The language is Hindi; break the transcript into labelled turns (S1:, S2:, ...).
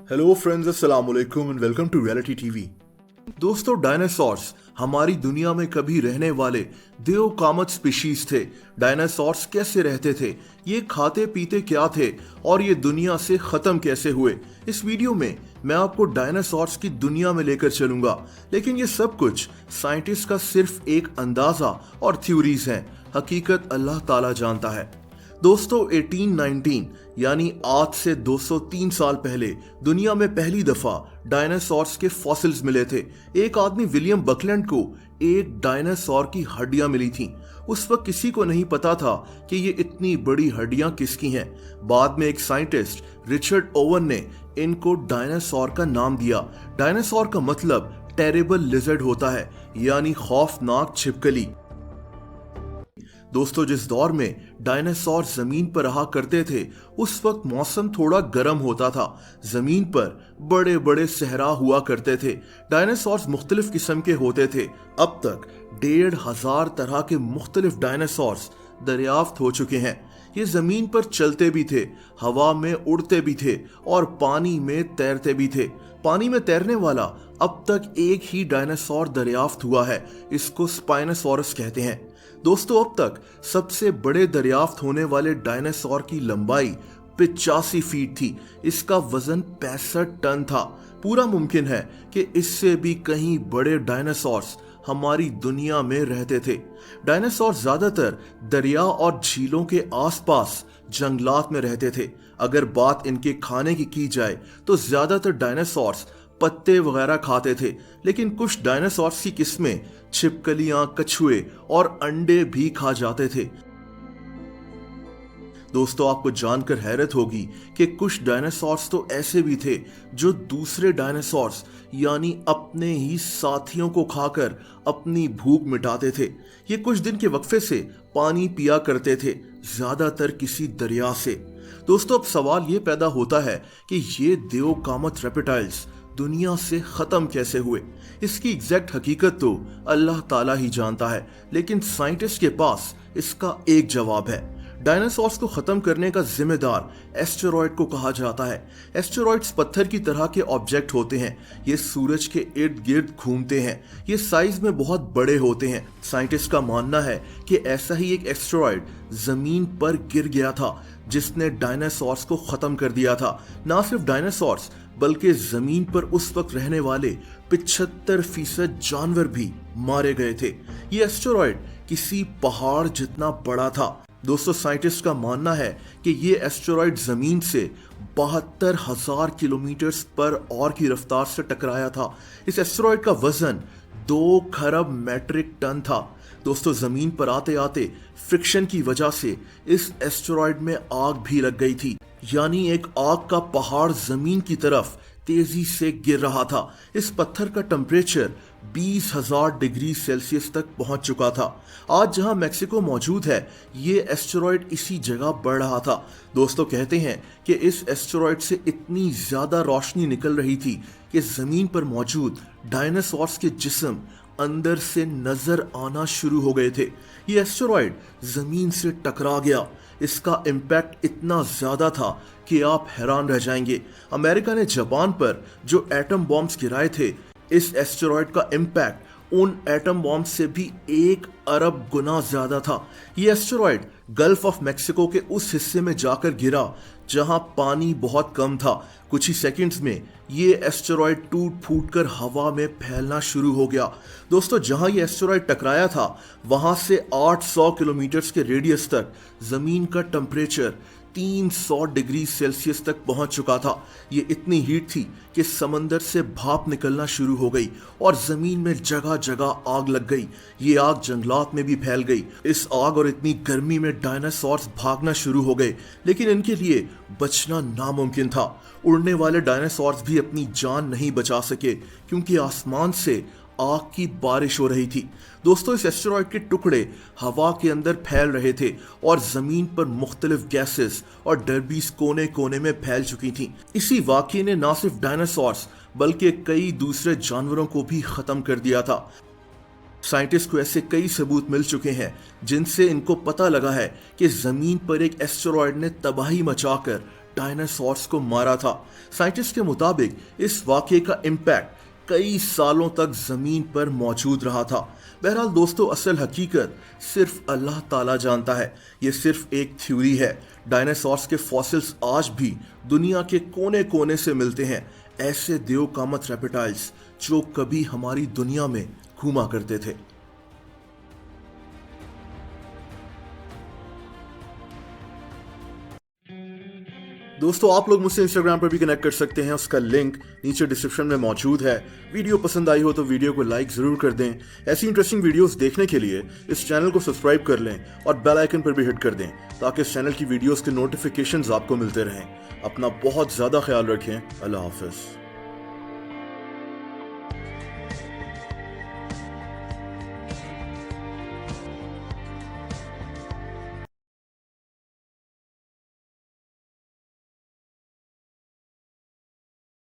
S1: हेलो फ्रेंड्स, अस्सलाम वालेकुम and welcome to reality TV. दोस्तों, डायनासोर्स हमारी दुनिया में कभी रहने वाले देव कामत स्पीशीज थे। डायनासोर्स कैसे रहते थे, ये खाते पीते क्या थे और ये दुनिया से खत्म कैसे हुए। इस वीडियो में मैं आपको डायनासोर्स की दुनिया में लेकर चलूंगा, लेकिन ये सब कुछ साइंटिस्ट का सिर्फ एक अंदाजा और थ्योरीज हैं। हकीकत अल्लाह ताला जानता है। दोस्तों, 1819 यानी आज से 203 साल पहले दुनिया में पहली दफा डायनासोर्स के फॉसिल्स मिले थे। एक आदमी विलियम बकलैंड को एक डायनासोर की हड्डियां मिली थीं। उस वक्त किसी को नहीं पता था कि ये इतनी बड़ी हड्डियां किसकी हैं। बाद में एक साइंटिस्ट रिचर्ड ओवन ने इनको डायनासोर का नाम दिया। डायनासोर का मतलब टेरेबल लिजर्ड होता है, यानी खौफनाक छिपकली। दोस्तों, जिस दौर में डायनासोर जमीन पर रहा करते थे उस वक्त मौसम थोड़ा गर्म होता था। जमीन पर बड़े बड़े सहरा हुआ करते थे। डायनासोर्स मुख्तलिफ किस्म के होते थे। अब तक 1500 तरह के मुख्तलिफ डायनासोर्स दरियाफ्त हो चुके हैं। ये जमीन पर चलते भी थे, हवा में उड़ते भी थे और पानी में तैरते भी थे। पानी में तैरने वाला अब तक एक ही डायनासोर दरियाफ्त हुआ है, इसको स्पाइनोसॉरस कहते हैं। दोस्तों, अब तक सबसे बड़े दरियाफ्त होने वाले डायनासोर की लंबाई 85 फीट थी। इसका वजन 65 टन था। पूरा मुमकिन है कि इससे भी कहीं बड़े डायनासोर्स हमारी दुनिया में रहते थे। डायनासोर ज्यादातर दरिया और झीलों के आसपास जंगलात में रहते थे। अगर बात इनके खाने की जाए तो ज्यादातर डायनासोर्स पत्ते वगैरह खाते थे, लेकिन कुछ डायनासोर्स की किस्में छिपकलियां, कछुए और अंडे भी खा जाते थे। दोस्तों, आपको जानकर हैरत होगी कि कुछ डायनासोर्स तो ऐसे भी थे जो दूसरे डायनासोर्स यानी अपने ही साथियों को खाकर अपनी भूख मिटाते थे। ये कुछ दिन के वक्फे से पानी पिया करते थे, ज्यादातर किसी दरिया से। दोस्तों, अब सवाल ये पैदा होता है कि ये देव कामत रेप्टाइल्स दुनिया से खत्म कैसे हुए। इसकी एग्जैक्ट हकीकत तो अल्लाह ताला ही जानता है, लेकिन साइंटिस्ट के पास इसका एक जवाब है। डायनासोर्स को खत्म करने का जिम्मेदार एस्टेरॉयड को कहा जाता है। एस्टेरॉयड्स पत्थर की तरह के ऑब्जेक्ट होते हैं। ये सूरज के इर्द गिर्द घूमते हैं। ये साइज में बहुत बड़े होते हैं। साइंटिस्ट का मानना है कि ऐसा ही एक एस्टेरॉयड जमीन पर गिर गया था जिसने डायनासोर्स को खत्म कर दिया था। ना सिर्फ डायनासोर्स बल्कि जमीन पर उस वक्त रहने वाले 75% जानवर भी मारे गए थे। ये एस्टेरॉयड किसी पहाड़ जितना बड़ा था। दोस्तों, साइंटिस्ट का मानना है कि ये एस्टेरॉयड जमीन से 72,000 किलोमीटर पर आवर की रफ्तार से टकराया था। इस एस्टेरॉयड का वजन 2 खरब मैट्रिक टन था। दोस्तों, जमीन पर आते आते फ्रिक्शन की वजह से इस एस्टेरॉयड में आग भी लग गई थी, यानी एक आग का पहाड़ जमीन की तरफ तेजी से गिर रहा था। इस पत्थर का टेम्परेचर 20,000 डिग्री सेल्सियस तक पहुंच चुका था। आज जहां मैक्सिको मौजूद है, ये एस्टेरॉयड इसी जगह बढ़ रहा था। दोस्तों, कहते हैं कि इस एस्टेरॉयड से इतनी ज्यादा रोशनी निकल रही थी कि जमीन पर मौजूद डायनासोर्स के जिस्म अंदर से नजर आना शुरू हो गए थे। ये एस्टेरॉयड जमीन से टकरा गया। इसका इम्पैक्ट इतना ज्यादा था कि आप हैरान रह जाएंगे। अमेरिका ने जापान पर जो एटम बॉम्ब्स गिराए थे, इस एस्टेरॉयड का इम्पैक्ट उन एटम बॉम्ब से भी 1 अरब गुना ज्यादा था। ये एस्टेरॉयड गल्फ ऑफ मैक्सिको के उस हिस्से में जाकर गिरा जहां पानी बहुत कम था। कुछ ही सेकंड्स में ये एस्टेरॉयड टूट फूट कर हवा में फैलना शुरू हो गया। दोस्तों, जहां ये एस्टेरॉयड टकराया था वहां से 800 किलोमीटर के रेडियस तक जमीन का टेम्परेचर 300 डिग्री सेल्सियस तक पहुंच चुका था। ये इतनी हीट थी कि समंदर से भाप निकलना शुरू हो गई और जमीन में जगह जगह आग लग गई। ये आग जंगलात में भी फैल गई। इस आग और इतनी गर्मी में डायनासोर्स भागना शुरू हो गए, लेकिन इनके लिए बचना नामुमकिन था। उड़ने वाले डायनासोर्स भी अपनी जान नहीं बचा सके क्योंकि आसमान से आग की बारिश हो रही थी। दोस्तों, इस एस्टेरॉयड के टुकड़े हवा के अंदर फैल रहे थे और जमीन पर मुख्तलिफ गैसेस और डर्बीज कोने कोने में फैल चुकी थी। इसी वाकये ने न सिर्फ डायनासोर्स बल्कि कई दूसरे जानवरों को भी खत्म कर दिया था। साइंटिस्ट को ऐसे कई सबूत मिल चुके हैं जिनसे इनको पता लगा है कि जमीन पर एक एस्टेरॉयड ने तबाही मचाकर डायनासोर्स को मारा था। साइंटिस्ट के मुताबिक इस वाकये का इम्पैक्ट कई सालों तक जमीन पर मौजूद रहा था। बहरहाल दोस्तों, असल हकीकत सिर्फ अल्लाह ताला जानता है। ये सिर्फ एक थ्योरी है। डायनासोर्स के फॉसिल्स आज भी दुनिया के कोने कोने से मिलते हैं, ऐसे देव कामत रेप्टाइल्स जो कभी हमारी दुनिया में घूमा करते थे। दोस्तों, आप लोग मुझसे इंस्टाग्राम पर भी कनेक्ट कर सकते हैं, उसका लिंक नीचे डिस्क्रिप्शन में मौजूद है। वीडियो पसंद आई हो तो वीडियो को लाइक जरूर कर दें। ऐसी इंटरेस्टिंग वीडियोस देखने के लिए इस चैनल को सब्सक्राइब कर लें और बेल आइकन पर भी हिट कर दें ताकि इस चैनल की वीडियोस के नोटिफिकेशंस आपको मिलते रहें। अपना बहुत ज़्यादा ख्याल रखें। अल्लाह हाफिज़।